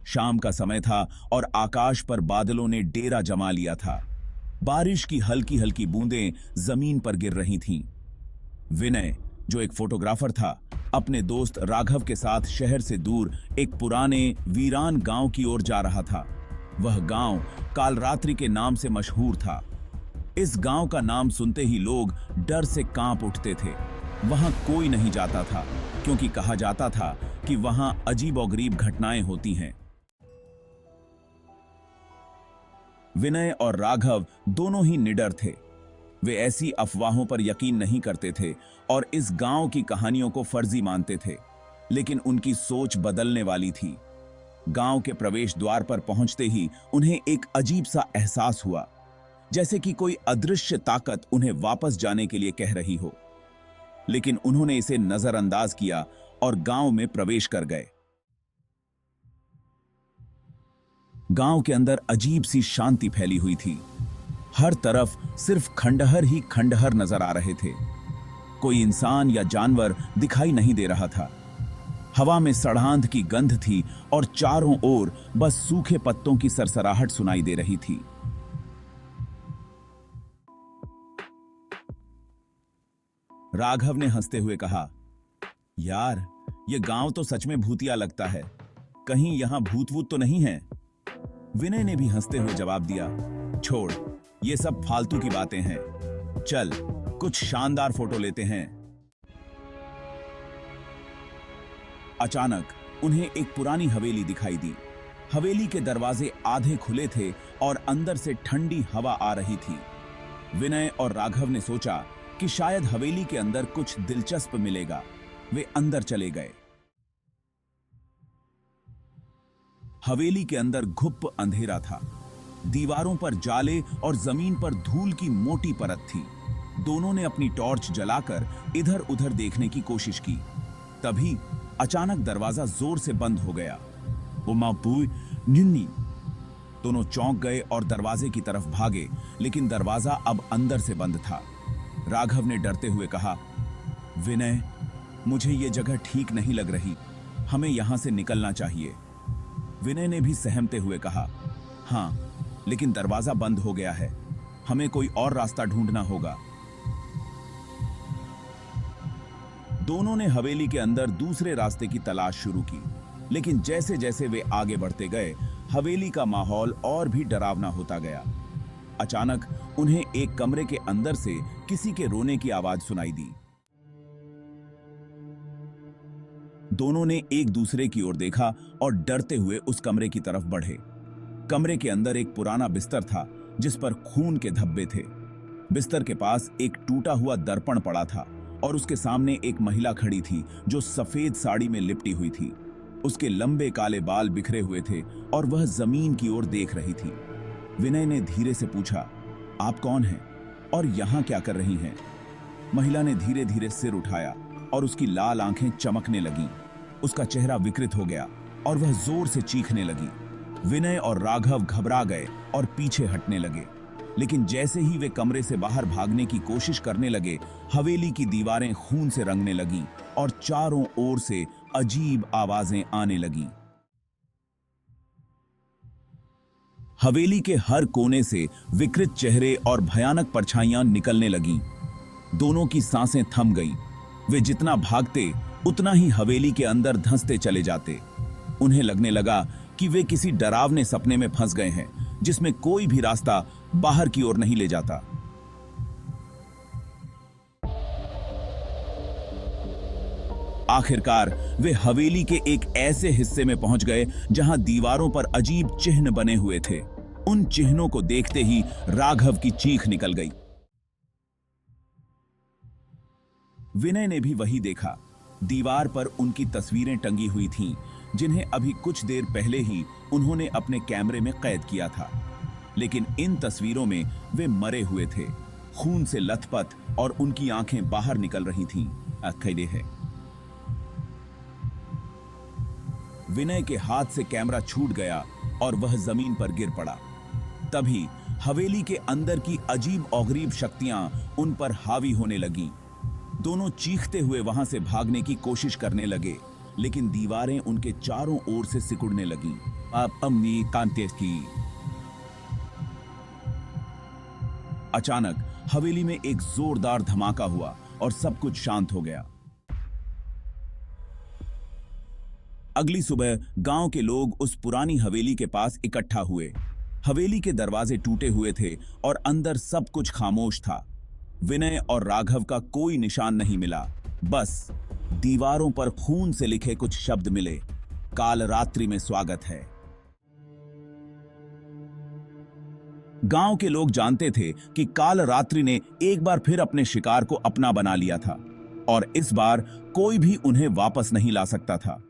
शाम का समय था और आकाश पर बादलों ने डेरा जमा लिया था। बारिश की हल्की हल्की बूंदें जमीन पर गिर रही थीं। विनय, जो एक फोटोग्राफर था, अपने दोस्त राघव के साथ शहर से दूर एक पुराने वीरान गांव की ओर जा रहा था। वह गांव कालरात्रि के नाम से मशहूर था। इस गांव का नाम सुनते ही लोग डर से कांप उठते थे। वहां कोई नहीं जाता था क्योंकि कहा जाता था कि वहां अजीबोगरीब घटनाएं होती हैं। विनय और राघव दोनों ही निडर थे। वे ऐसी अफवाहों पर यकीन नहीं करते थे और इस गांव की कहानियों को फर्जी मानते थे, लेकिन उनकी सोच बदलने वाली थी। गांव के प्रवेश द्वार पर पहुंचते ही उन्हें एक अजीब सा एहसास हुआ, जैसे कि कोई अदृश्य ताकत उन्हें वापस जाने के लिए कह रही हो। लेकिन उन्होंने इसे नजरअंदाज किया और गांव में प्रवेश कर गए। गांव के अंदर अजीब सी शांति फैली हुई थी। हर तरफ सिर्फ खंडहर ही खंडहर नजर आ रहे थे। कोई इंसान या जानवर दिखाई नहीं दे रहा था। हवा में सड़ांध की गंध थी और चारों ओर बस सूखे पत्तों की सरसराहट सुनाई दे रही थी। राघव ने हंसते हुए कहा, यार, ये गांव तो सच में भूतिया लगता है। कहीं यहां भूत वूत तो नहीं है? विनय ने भी हंसते हुए जवाब दिया, छोड़, ये सब फालतू की बातें हैं। चल, कुछ शानदार फोटो लेते हैं। अचानक उन्हें एक पुरानी हवेली दिखाई दी। हवेली के दरवाजे आधे खुले थे और अंदर से ठंडी हवा आ रही थी। विनय और राघव ने सोचा कि शायद हवेली के अंदर कुछ दिलचस्प मिलेगा। वे अंदर चले गए। हवेली के अंदर घुप अंधेरा था। दीवारों पर जाले और जमीन पर धूल की मोटी परत थी। दोनों ने अपनी टॉर्च जलाकर इधर उधर देखने की कोशिश की। तभी अचानक दरवाजा जोर से बंद हो गया। वो मापुई निन्नी। दोनों चौंक गए और दरवाजे की तरफ भागे, लेकिन दरवाजा अब अंदर से बंद था। राघव ने डरते हुए कहा, विनय, मुझे ये जगह ठीक नहीं लग रही। हमें यहां से निकलना चाहिए। विनय ने भी सहमते हुए कहा, हां, लेकिन दरवाजा बंद हो गया है। हमें कोई और रास्ता ढूंढना होगा। दोनों ने हवेली के अंदर दूसरे रास्ते की तलाश शुरू की, लेकिन जैसे जैसे वे आगे बढ़ते गए, हवेली का माहौल और भी डरावना होता गया। अचानक उन्हें एक कमरे के अंदर से किसी के रोने की आवाज सुनाई दी। दोनों ने एक दूसरे की ओर देखा और डरते हुए उस कमरे की तरफ बढ़े। कमरे के अंदर एक पुराना बिस्तर था जिस पर खून के धब्बे थे। बिस्तर के पास एक टूटा हुआ दर्पण पड़ा था और उसके सामने एक महिला खड़ी थी जो सफेद साड़ी में लिपटी हुई थी। उसके लंबे काले बाल बिखरे हुए थे और वह जमीन की ओर देख रही थी। विनय ने धीरे से पूछा, आप कौन हैं और यहां क्या कर रही हैं? महिला ने धीरे धीरे सिर उठाया और उसकी लाल आंखें चमकने लगीं। उसका चेहरा विकृत हो गया और वह जोर से चीखने लगी। विनय और राघव घबरा गए और पीछे हटने लगे, लेकिन जैसे ही वे कमरे से बाहर भागने की कोशिश करने लगे, हवेली की दीवारें खून से रंगने लगीं और चारों ओर से अजीब आवाजें आने लगीं। हवेली के हर कोने से विकृत चेहरे और भयानक परछाइयां निकलने लगीं। दोनों की सांसें थम गईं। वे जितना भागते उतना ही हवेली के अंदर धंसते चले जाते। उन्हें लगने लगा कि वे किसी डरावने सपने में फंस गए हैं जिसमें कोई भी रास्ता बाहर की ओर नहीं ले जाता। आखिरकार वे हवेली के एक ऐसे हिस्से में पहुंच गए जहां दीवारों पर अजीब चिन्ह बने हुए थे। उन चिन्हों को देखते ही राघव की चीख निकल गई। विनय ने भी वही देखा। दीवार पर उनकी तस्वीरें टंगी हुई थीं, जिन्हें अभी कुछ देर पहले ही उन्होंने अपने कैमरे में कैद किया था। लेकिन इन तस्वीरों में वे मरे हुए थे, खून से लथपथ, और उनकी आंखें बाहर निकल रही थीं। अकेले है। विनय के हाथ से कैमरा छूट गया और वह जमीन पर गिर पड़ा। तभी हवेली के अंदर की अजीब औगरीब शक्तियां उन पर हावी होने लगीं। दोनों चीखते हुए वहां से भागने की कोशिश करने लगे, लेकिन दीवारें उनके चारों ओर से सिकुड़ने लगीं। अम्मी कांते की। अचानक हवेली में एक जोरदार धमाका हुआ और सब कुछ शांत हो गया। अगली सुबह गांव के लोग उस पुरानी हवेली के पास इकट्ठा हुए। हवेली के दरवाजे टूटे हुए थे और अंदर सब कुछ खामोश था। विनय और राघव का कोई निशान नहीं मिला, बस दीवारों पर खून से लिखे कुछ शब्द मिले, काल रात्रि में स्वागत है। गांव के लोग जानते थे कि काल रात्रि ने एक बार फिर अपने शिकार को अपना बना लिया था और इस बार कोई भी उन्हें वापस नहीं ला सकता था।